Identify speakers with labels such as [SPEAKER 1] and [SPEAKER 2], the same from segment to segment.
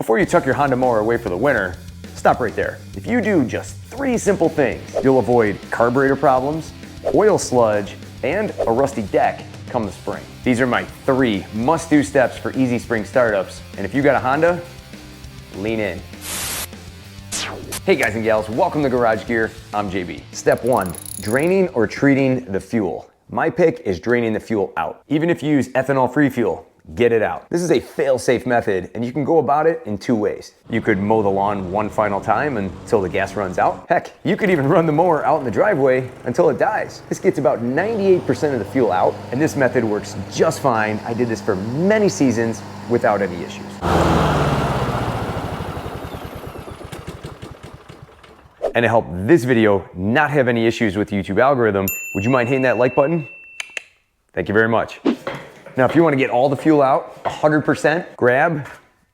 [SPEAKER 1] Before you tuck your Honda mower away for the winter, stop right there. If you do just 3 simple things, you'll avoid carburetor problems, oil sludge, and a rusty deck come the spring. These are my 3 must-do steps for easy spring startups, and if you got a Honda, lean in. Hey guys and gals, welcome to Garage Gear. I'm JB. Step 1, draining or treating the fuel. My pick is draining the fuel out. Even if you use ethanol-free fuel, get it out. This is a fail-safe method, and you can go about it in 2 ways. You could mow the lawn one final time until the gas runs out. Heck, you could even run the mower out in the driveway until it dies. This gets about 98% of the fuel out, and this method works just fine. I did this for many seasons without any issues. And to help this video not have any issues with the YouTube algorithm, would you mind hitting that like button? Thank you very much. Now, if you want to get all the fuel out, 100%, grab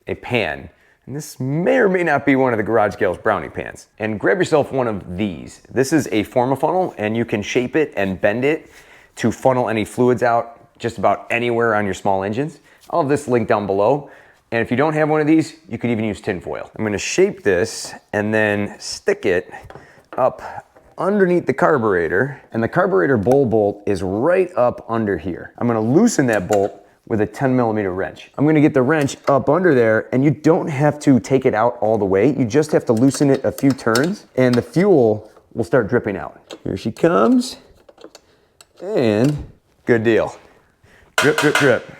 [SPEAKER 1] a pan. And this may or may not be one of the Garage Gals brownie pans. And grab yourself one of these. This is a funnel, and you can shape it and bend it to funnel any fluids out just about anywhere on your small engines. I'll have this linked down below. And if you don't have one of these, you could even use tin foil. I'm gonna shape this and then stick it up underneath the carburetor, and the carburetor bowl bolt is right up under here. I'm gonna loosen that bolt with a 10mm wrench. I'm gonna get the wrench up under there, and you don't have to take it out all the way. You just have to loosen it a few turns, and the fuel will start dripping out. Here she comes, and good deal. Drip, drip, drip.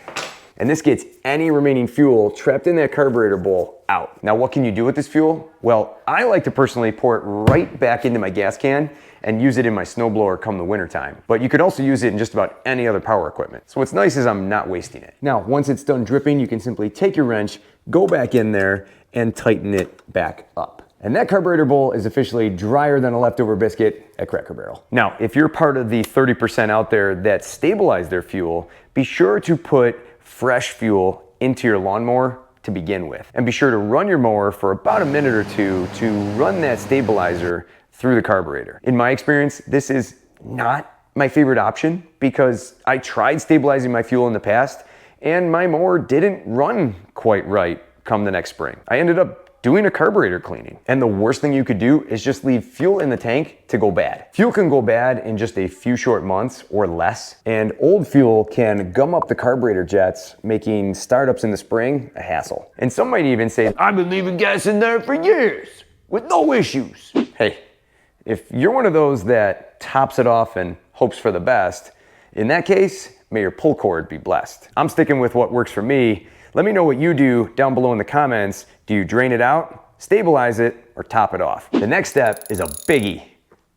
[SPEAKER 1] And this gets any remaining fuel trapped in that carburetor bowl out. Now, what can you do with this fuel? Well, I like to personally pour it right back into my gas can and use it in my snowblower come the winter time. But you could also use it in just about any other power equipment. So what's nice is I'm not wasting it. Now, once it's done dripping, you can simply take your wrench, go back in there, and tighten it back up. And that carburetor bowl is officially drier than a leftover biscuit at Cracker Barrel. Now, if you're part of the 30% out there that stabilize their fuel, be sure to put fresh fuel into your lawnmower to begin with. And be sure to run your mower for about a minute or 2 to run that stabilizer through the carburetor. In my experience, this is not my favorite option because I tried stabilizing my fuel in the past and my mower didn't run quite right come the next spring. I ended up doing a carburetor cleaning. And the worst thing you could do is just leave fuel in the tank to go bad. Fuel can go bad in just a few short months or less, and old fuel can gum up the carburetor jets, making startups in the spring a hassle. And some might even say, I've been leaving gas in there for years with no issues. Hey, if you're one of those that tops it off and hopes for the best, in that case, may your pull cord be blessed. I'm sticking with what works for me. Let me know what you do down below in the comments. Do you drain it out, stabilize it, or top it off? The next step is a biggie.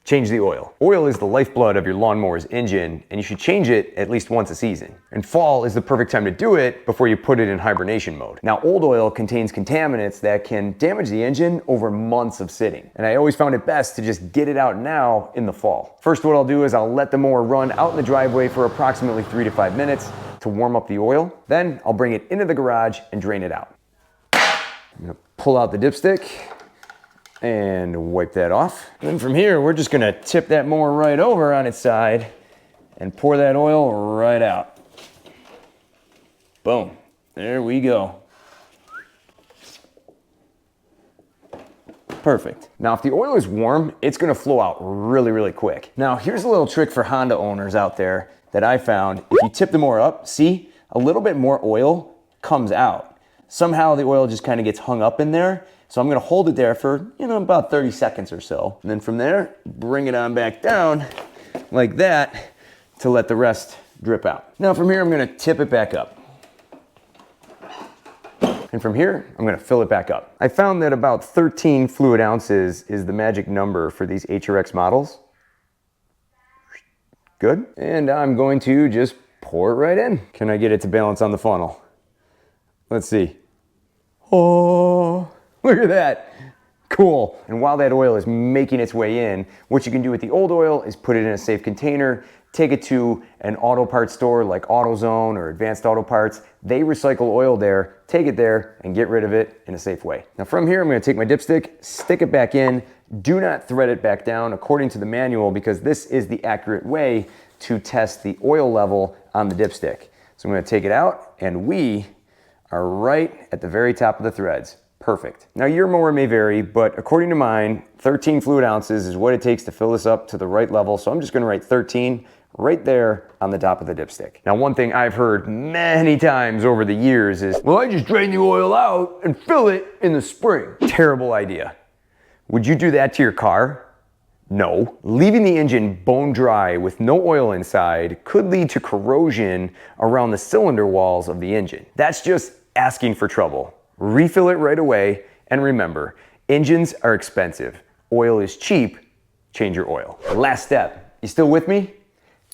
[SPEAKER 1] Change the oil. Oil is the lifeblood of your lawnmower's engine, and you should change it at least once a season. And fall is the perfect time to do it before you put it in hibernation mode. Now, old oil contains contaminants that can damage the engine over months of sitting. And I always found it best to just get it out now in the fall. First, what I'll do is I'll let the mower run out in the driveway for approximately 3 to 5 minutes to warm up the oil. Then I'll bring it into the garage and drain it out. I'm gonna pull out the dipstick and wipe that off. And then from here, we're just gonna tip that mower right over on its side and pour that oil right out. Boom, there we go. Perfect. Now, if the oil is warm, it's gonna flow out really, really quick. Now, here's a little trick for Honda owners out there that I found. If you tip the mower up, see, a little bit more oil comes out. Somehow the oil just kind of gets hung up in there. So I'm gonna hold it there for, about 30 seconds or so. And then from there, bring it on back down like that to let the rest drip out. Now from here, I'm gonna tip it back up. And from here, I'm gonna fill it back up. I found that about 13 fluid ounces is the magic number for these HRX models. Good. And I'm going to just pour it right in. Can I get it to balance on the funnel? Let's see. Oh, look at that. Cool. And while that oil is making its way in, what you can do with the old oil is put it in a safe container, take it to an auto parts store like AutoZone or Advanced Auto Parts. They recycle oil there, take it there, and get rid of it in a safe way. Now from here, I'm gonna take my dipstick, stick it back in. Do not thread it back down according to the manual because this is the accurate way to test the oil level on the dipstick. So I'm gonna take it out, and we are right at the very top of the threads. perfect. Now your mower may vary, but according to mine, 13 fluid ounces is what it takes to fill this up to the right level. So I'm just gonna write 13 right there on the top of the dipstick. Now, one thing I've heard many times over the years is, well, I just drain the oil out and fill it in the spring. Terrible idea. Would you do that to your car? No. Leaving the engine bone dry with no oil inside could lead to corrosion around the cylinder walls of the engine. That's just asking for trouble. Refill it right away, and remember, engines are expensive. Oil is cheap. Change your oil. Last step. You still with me?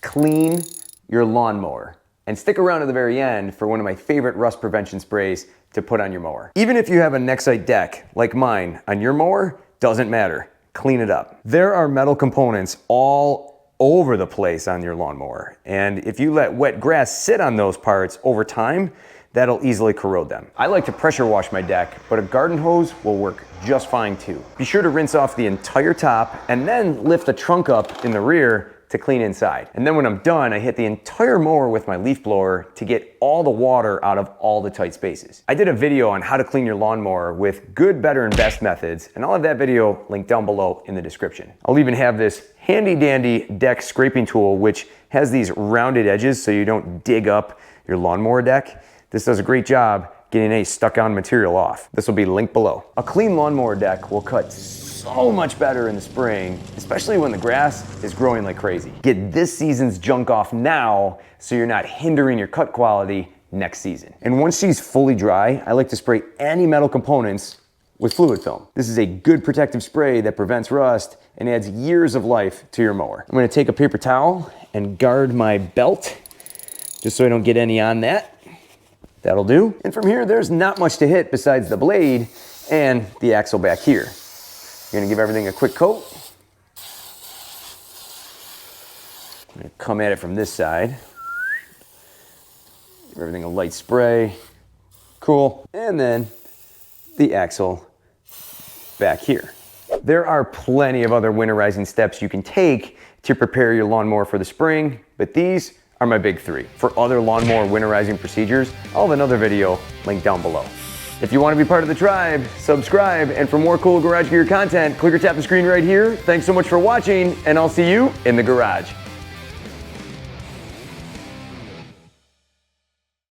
[SPEAKER 1] Clean your lawnmower. And stick around to the very end for one of my favorite rust prevention sprays to put on your mower. Even if you have a Nexite deck, like mine, on your mower, doesn't matter. Clean it up. There are metal components all over the place on your lawnmower. And if you let wet grass sit on those parts over time, that'll easily corrode them. I like to pressure wash my deck, but a garden hose will work just fine too. Be sure to rinse off the entire top and then lift the trunk up in the rear to clean inside. And then when I'm done, I hit the entire mower with my leaf blower to get all the water out of all the tight spaces. I did a video on how to clean your lawnmower with good, better, and best methods, and I'll have that video linked down below in the description. I'll even have this handy dandy deck scraping tool, which has these rounded edges so you don't dig up your lawnmower deck. This does a great job getting any stuck on material off. This will be linked below. A clean lawnmower deck will cut so much better in the spring, especially when the grass is growing like crazy. Get this season's junk off now so you're not hindering your cut quality next season. And once she's fully dry, I like to spray any metal components with fluid film. This is a good protective spray that prevents rust and adds years of life to your mower. I'm gonna take a paper towel and guard my belt just so I don't get any on that. That'll do. And from here, there's not much to hit besides the blade and the axle back here. You're gonna give everything a quick coat. I'm gonna come at it from this side. Give everything a light spray. Cool. And then the axle back here. There are plenty of other winterizing steps you can take to prepare your lawnmower for the spring, but these are my big three. For other lawnmower winterizing procedures, I'll have another video linked down below. If you want to be part of the tribe, subscribe, and for more cool garage gear content, click or tap the screen right here. Thanks so much for watching, and I'll see you in the garage.